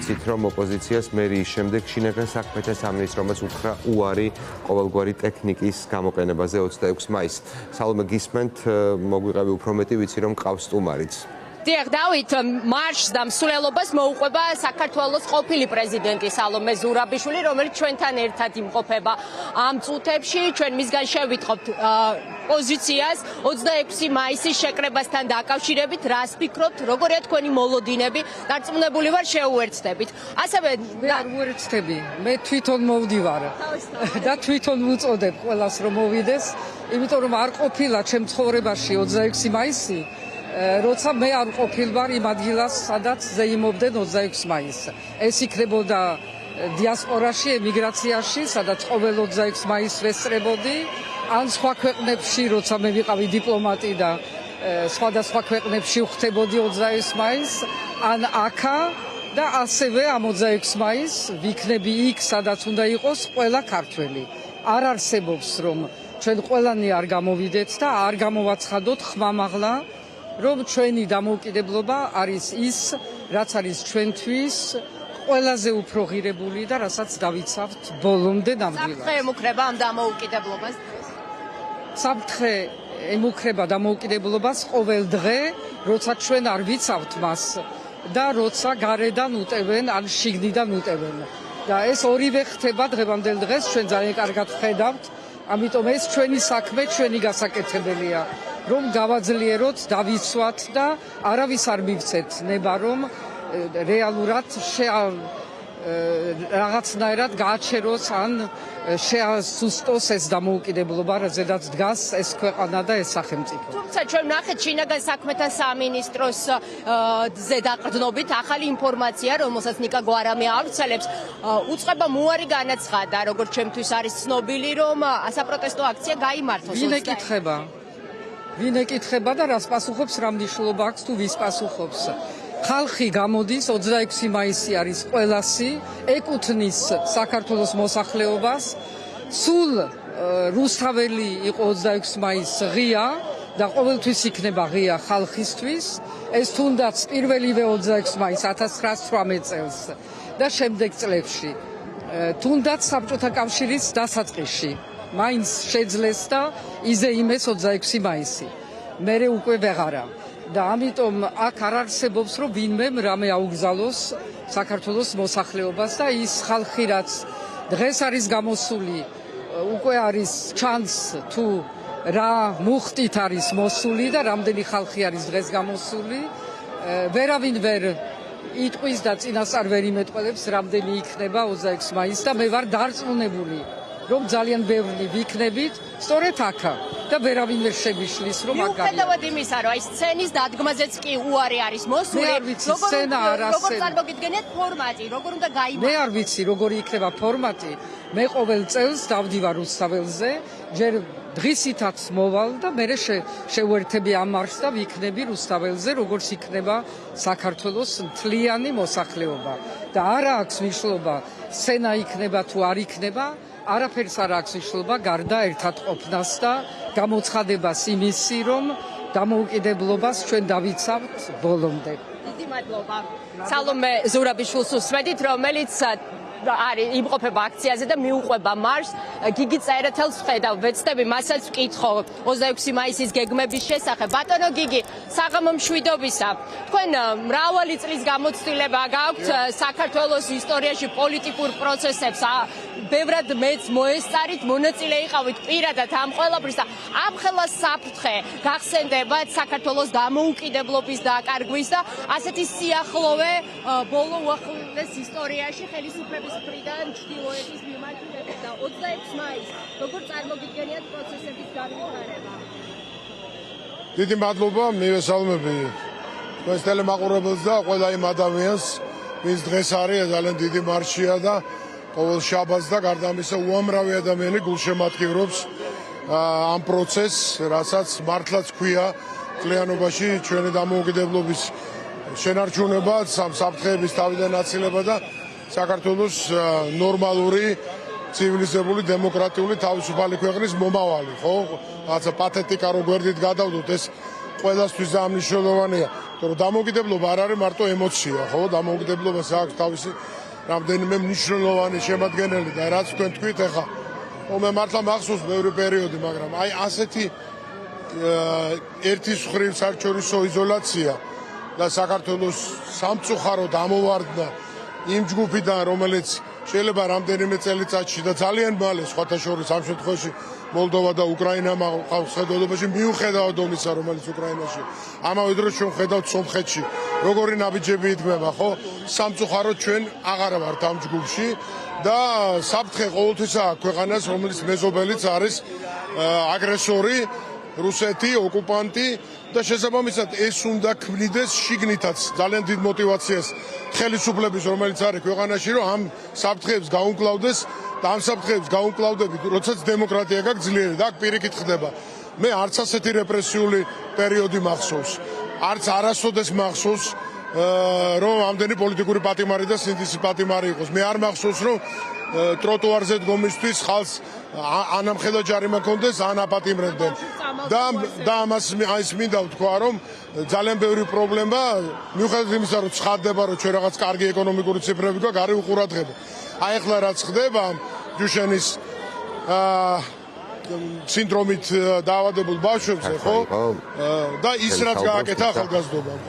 ვიცით, რომ ოპოზიციას მერიის შემდეგ შინაგან საქმეთა სამინისტრომაც უთხრა უარი ყოველგვარი ტექნიკის გამოყენებაზე 26 მაისს. სალომე გისმენთ, მოგვიყევი უფრო მეტი, ვიცი რომ ყავს სტუმარიც. დიახ, დავით, მარშს და მსვლელობას მოუყვება საქართველოს ყოფილი პრეზიდენტი სალომე ზურაბიშვილი, რომელიც ჩვენთან ერთად იმყოფება ამ წუთებში. ჩვენ მისგან შევიტყობთ პოზიციას 26 მაისის შეკრებასთან დაკავშირებით. რას ფიქრობთ, როგორია თქვენი მოლოდინები? დარწმუნებული ვარ, შეუერთდებით. ასევე არ უერთდები, მე თვითონ მოვდივარ და თვითონ ვუწოდებ ყველას რომ მოვიდეს, იმიტომ რომ არ ყოფილა ჩემ ცხოვრებაში 26 მაისი. როცა მე არ ყოფილვარ იმ ადგილას, სადაც ზეიმობდნენ 26 მაისს. ეს იქნებოდა დიასპორაში, ემიგრაციაში, სადაც ყოველ 26 მაისს ვესწრებოდი, ან სხვა ქვეყნებში, როცა მე ვიყავი დიპლომატი და სხვადასხვა ქვეყნებში ვხვდებოდი 26 მაისს, ან აქა და ასევე ამ 26 მაისს ვიქნები იქ, სადაც უნდა იყოს ყველა ქართველი. არ არსებობს, რომ ჩვენ ყველანი არ გამოვიდეთ და არ გამოვაცხადოთ ხმამაღლა, რომ ჩვენი დამოუკიდებლობა არის ის, რაც არის ჩვენთვის ყველაზე უფრო ღირებული და რასაც დავიცავთ ბოლომდე ნამდვილად. საფრთხე ემუქრება ამ დამოუკიდებლობას? საფრთხე ემუქრება დამოუკიდებლობას ყოველ დღე, როცა ჩვენ არ ვიცავთ მას და როცა გარედან უტევენ ან შიგნიდან უტევენ. და ეს ორივე ხდება დღევანდელ დღეს, ჩვენ ძალიან კარგად ვხედავთ, ამიტომ ეს ჩვენი საქმე, ჩვენი გასაკეთებელია. რომ გავაძლიეროთ, დავიცვათ და არავის არ მივცეთ ნება, რომ რეალურად რაღაცნაირად გააჩეროს ან შეასუსტოს ეს დამოუკიდებლობა, რაზედაც დგას ეს ქვეყანა და ეს სახელმწიფო. თუმცა ჩვენ ვნახეთ შინაგან საქმეთა სამინისტროს ზედაყრდნობით ახალი ინფორმაცია, რომელსაც ნიკა გვარამი ავრცელებს, უწყება უარი განაცხადა, როგორც ჩემთვის არის ცნობილი, რომ საპროტესტო აქცია გაიმართოს. ვინ ეკითხება და რას პასუხობს, რა მნიშვნელობა აქვს თუ ვის პასუხობს. ხალხი გამოდის, 26 მაისი არის ყველასი, ეკუთვნის საქართველოს მოსახლეობას. სულ რუსთაველი იყო 26 მაისს ღია და ყოველთვის იქნება ღია ხალხისთვის. ეს თუნდაც პირველივე 26 მაისს 1918 წელს და შემდეგ წლებში. თუნდაც საბჭოთა კავშირის დასაწყისში. მაინც შეძლეს და იზეიმეს 26 მაისი. მერე უკვე ვეღარა. და ამიტომ აქ არ არსებობს, რომ ვინმე რამე აუგზავნოს საქართველოს მოსახლეობას და ის ხალხი, რაც დღეს არის გამოსული, უკვე არის ჩანს თუ რა მუხტით არის მოსული და რამდენი ხალხი არის დღეს გამოსული. ვერავინ ვერ იტყვის და წინასწარ ვერ იმეტყველებს, რამდენი იქნება 26 მაისს და მე ვარ დარწმუნებული, რომ ძალიან ბევრი ვიქნებით სწორედ აქა და ვერავინ ვერ შეგვიშლის, რომ აქ გავიდეთ. მიუხედავად იმისა, რომ აი სცენის დადგმაზეც კი უარი არის მოსული, როგორ წარმოგიდგენიათ ფორმატი, როგორ უნდა გაიმართოს? მე არ ვიცი, როგორი იქნება ფორმატი. მე ყოველ წელს დავდივარ რუსთაველზე, ჯერ დღისითაც მოვალ და მე შევერთები ამ მარშს და ვიქნები რუსთაველზე, როგორც იქნება საქართველოს მთლიანი მოსახლეობა. და არა აქვს მნიშვნელობა, სცენა იქნება თუ არ იქნება. არაფერს არ აქვს მნიშვნელობა გარდა ერთად ყოფნას და გამოცხადებას იმისი, რომ დამოუკიდებლობას ჩვენ დავიცავთ ბოლომდე. დიდი მადლობა. სალომე ზურაბიშვილს უსმედით, რომელიც არის იმყოფება აქციაზე და მიუყვება მარშს. გიგი წერეთელს ვხედავ, ვეცდები მასაც ვკითხო 26 მაისის გეგმების შესახებ. ბატონო გიგი, საღამო მშვიდობისა. თქვენ მრავალი წლის გამოცდილება გაქვთ საქართველოს ისტორიაში პოლიტიკურ პროცესებს. ბევრად მეც მოესწარით, მონაწილე იყავით პირადად ამ ყველაფრის და ამ ხელა საფრთხე გახსენდებათ საქართველოს დამოუკიდებლობის დაკარგვის და ასეთი სიახლოვე ბოლო უახლოეს ისტორიაში ხელისუფლების მხრიდან ჩრდილოეთის მიმართულებით და 26 მაისს როგორ წარმოგიდგენიათ პროცესების განვითარება? დიდი მადლობა, მივესალმები თქვენს ტელემაყურებელს და ყველა იმ ადამიანს, ვინც დღეს არის ძალიან დიდი მარშია და ყოველ შაბათს და გარდა ამისა უამრავი ადამიანი გულშემატკივრობს ამ პროცესს, რასაც მართლაც ქვია კლიანობაში ჩვენი დამოუკიდებლობის შენარჩუნება, საფრთხეების თავიდან აცილება და საქართველოს ნორმალური, ცივილიზებული, დემოკრატიული თავისუფალი ქვეყნის მომავალი, ხო? რაღაცა პათეტიკა რო გვერდით გადავდოთ, ეს ყველასთვის და მნიშვნელოვანია. იმიტომ რომ დამოუკიდებლობა არ არის მარტო ემოცია, ხო? დამოუკიდებლობას აქვს თავისი რამდენიმე მნიშვნელოვანი შემადგენელი და რაც თქვენ თქვით ახლა, მე მართლა მახსოვს ბევრი პერიოდი, მაგრამ აი ასეთი ერთის მხრივ საერთაშორისო იზოლაცია და საქართველოს სამწუხაროდ ამოვარდნა იმ ჯგუფიდან, რომელიც შეიძლება რამდენიმე წელიწადში და ძალიან მალე სხვათა შორის ამ შემთხვევაში მოლდოვა და უკრაინა მყავს ხედველობაში მიუხედავად ომისა, რომელიც უკრაინაში. ამავე დროს ჩვენ ხედავთ სომხეთში, როგორი ნაბიჯები იდგმება, ხო? სამწუხაროდ ჩვენ აღარ ვართ ამ ჯგუფში და საფრთხე ყოველთვის აქვს ქვეყანას, რომელიც მეზობელიც არის აგრესორი, რუსეთი, ოკუპანტი და შესაბამისად ეს უნდა ქმნიდეს შიგნითაც ძალიან დიდ мотивაციას ხელისუფლების, რომელიც არის ქვეყანაში, რომ ამ საფრთხეებს გაუმკლავდეს და ამ საფრთხეებს გაუმკლავდებით, როდესაც დემოკრატია გაქვს ძლიერი და აქ პირიქით ხდება. მე არც ასეთი რეპრესიული პერიოდი მახსოვს, არც არასოდეს მახსოვს, რომ ამდენი პოლიტიკური პატიმარი და სინდისი პატიმარი იყოს. მე არ მახსოვს, რომ ტროტუარზე დგომისთვის ხალხს ანამხედო ჯარიმა კონდეს, ან აპატიმრებდნენ. და ამას მინდა ვთქვა, რომ ძალიან ბევრი პრობლემა, მიუხედავად იმისა, რომ ცხადდება, რომ ჩვენ რაღაც კარგი ეკონომიკური ციფრები გვაქვს, არის უყურადღება. აი ახლა რაც ხდება ჯუშენის სინდრომით დაავადებულ ბავშვებზე, ხო? და ის რაც გააკეთა ახალგაზრდობამ, ხო?